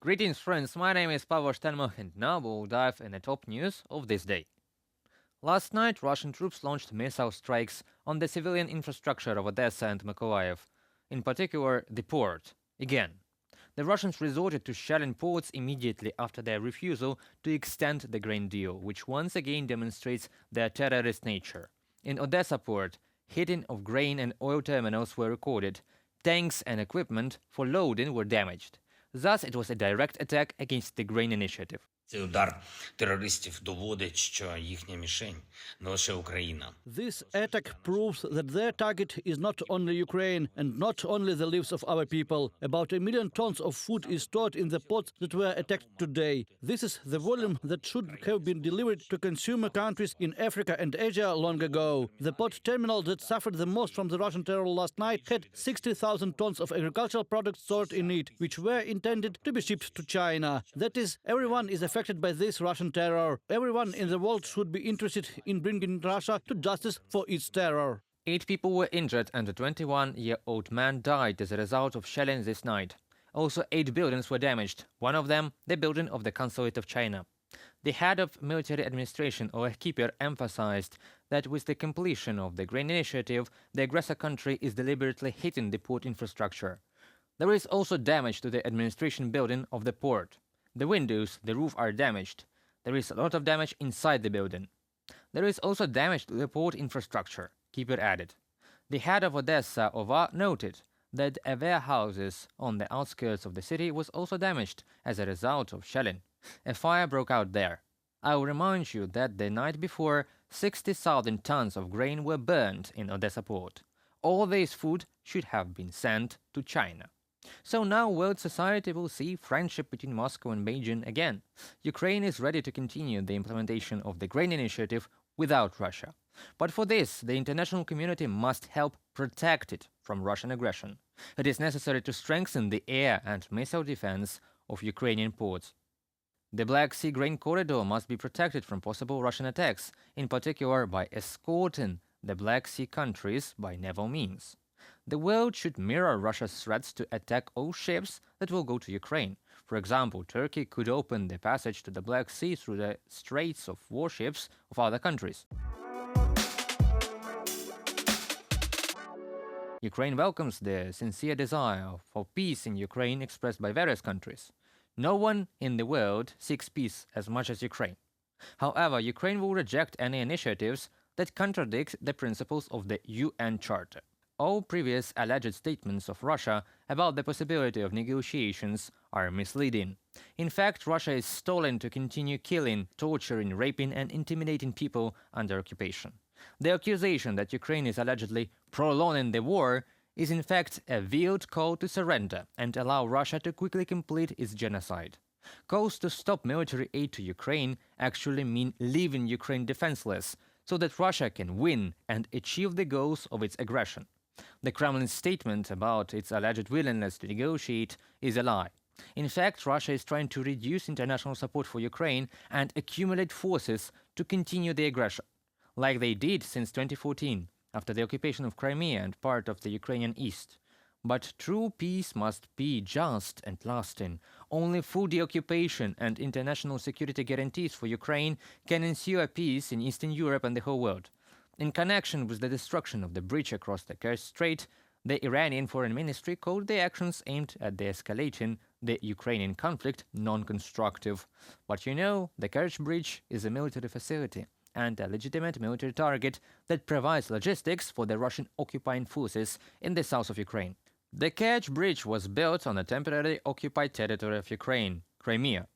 Greetings, friends. My name is Pavel Shtelmach, and now we'll dive in the top news of this day. Last night, Russian troops launched missile strikes on the civilian infrastructure of Odesa and Mykolaiv, in particular the port. Again, the Russians resorted to shelling ports immediately after their refusal to extend the grain deal, which once again demonstrates their terrorist nature. In Odessa port, hitting of grain and oil terminals were recorded. Tanks and equipment for loading were damaged. Thus, it was a direct attack against the grain initiative. Цей удар терористів доводить, що їхня мішень не лише Україна. This attack proves that their target is not only Ukraine and not only the lives of our people. About 1 million tons of food is stored in the ports that were attacked today. This is the volume that should have been delivered to consumer countries in Africa and Asia long ago. The port terminal that suffered the most from the Russian terror last night had 60,000 tons of agricultural products stored in it, which were intended to be shipped to China. That is, everyone is affected by this Russian terror. Everyone in the world should be interested in bringing Russia to justice for its terror. 8 people were injured and a 21-year-old man died as a result of shelling this night. Also, 8 buildings were damaged, one of them the building of the Consulate of China. The head of military administration, Oleg Kiper, emphasized that with the completion of the grain initiative, the aggressor country is deliberately hitting the port infrastructure. There is also damage to the administration building of the port. The windows, the roof are damaged. There is a lot of damage inside the building. There is also damage to the port infrastructure, Kiper added. The head of Odessa, Ova, noted that a warehouses on the outskirts of the city was also damaged as a result of shelling. A fire broke out there. I will remind you that the night before, 60,000 tons of grain were burned in Odessa port. All this food should have been sent to China. So now world society will see friendship between Moscow and Beijing again. Ukraine is ready to continue the implementation of the grain initiative without Russia. But for this, the international community must help protect it from Russian aggression. It is necessary to strengthen the air and missile defense of Ukrainian ports. The Black Sea grain corridor must be protected from possible Russian attacks, in particular by escorting the Black Sea countries by naval means. The world should mirror Russia's threats to attack all ships that will go to Ukraine. For example, Turkey could open the passage to the Black Sea through the straits of warships of other countries. Ukraine welcomes the sincere desire for peace in Ukraine expressed by various countries. No one in the world seeks peace as much as Ukraine. However, Ukraine will reject any initiatives that contradict the principles of the UN Charter. All previous alleged statements of Russia about the possibility of negotiations are misleading. In fact, Russia is stalling to continue killing, torturing, raping, and intimidating people under occupation. The accusation that Ukraine is allegedly prolonging the war is in fact a veiled call to surrender and allow Russia to quickly complete its genocide. Calls to stop military aid to Ukraine actually mean leaving Ukraine defenseless, so that Russia can win and achieve the goals of its aggression. The Kremlin's statement about its alleged willingness to negotiate is a lie. In fact, Russia is trying to reduce international support for Ukraine and accumulate forces to continue the aggression, like they did since 2014, after the occupation of Crimea and part of the Ukrainian East. But true peace must be just and lasting. Only through deoccupation and international security guarantees for Ukraine can ensure peace in Eastern Europe and the whole world. In connection with the destruction of the bridge across the Kerch Strait, the Iranian Foreign Ministry called the actions aimed at de-escalating the Ukrainian conflict non-constructive. But you know, the Kerch Bridge is a military facility and a legitimate military target that provides logistics for the Russian occupying forces in the south of Ukraine. The Kerch Bridge was built on a temporarily occupied territory of Ukraine, Crimea.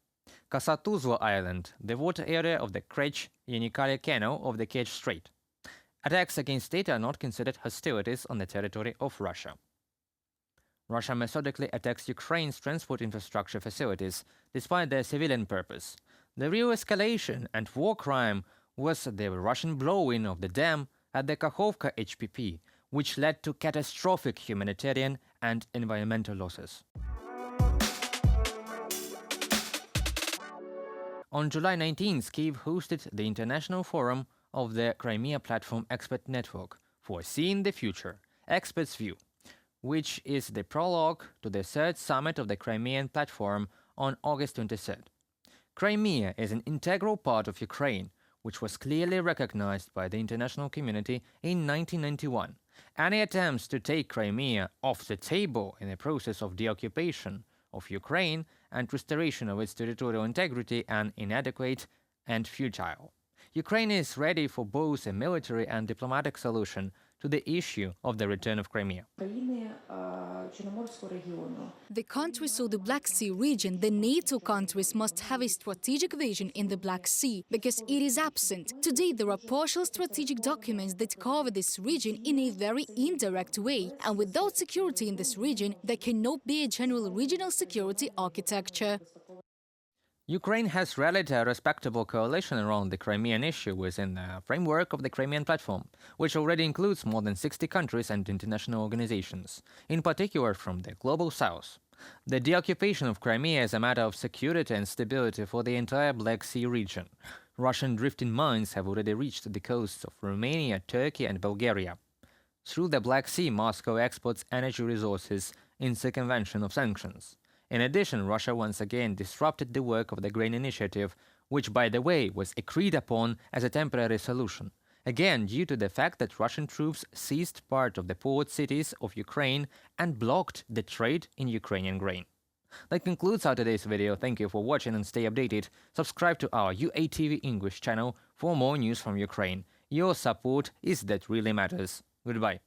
Kasatuzla Island, the water area of the Kerch-Yenikale Canal of the Kerch Strait. Attacks against it are not considered hostilities on the territory of Russia. Russia methodically attacks Ukraine's transport infrastructure facilities, despite their civilian purpose. The real escalation and war crime was the Russian blowing of the dam at the Kakhovka HPP, which led to catastrophic humanitarian and environmental losses. On July 19th, Kyiv hosted the International Forum of the Crimea Platform Expert Network for Seeing the Future, Experts View, which is the prologue to the third summit of the Crimean Platform on August 23rd. Crimea is an integral part of Ukraine, which was clearly recognized by the international community in 1991. Any attempts to take Crimea off the table in the process of deoccupation of Ukraine and restoration of its territorial integrity are inadequate and futile. Ukraine is ready for both a military and diplomatic solution to the issue of the return of Crimea. The countries of the Black Sea region, the NATO countries, must have a strategic vision in the Black Sea because it is absent. Today there are partial strategic documents that cover this region in a very indirect way, and without security in this region, there cannot be a general regional security architecture. Ukraine has rallied a respectable coalition around the Crimean issue within the framework of the Crimean Platform, which already includes more than 60 countries and international organizations, in particular from the Global South. The deoccupation of Crimea is a matter of security and stability for the entire Black Sea region. Russian drifting mines have already reached the coasts of Romania, Turkey and Bulgaria. Through the Black Sea, Moscow exports energy resources in circumvention of sanctions. In addition, Russia once again disrupted the work of the Grain Initiative, which, by the way, was agreed upon as a temporary solution, again due to the fact that Russian troops seized part of the port cities of Ukraine and blocked the trade in Ukrainian grain. That concludes our today's video. Thank you for watching and stay updated. Subscribe to our UATV English channel for more news from Ukraine. Your support is that really matters. Goodbye.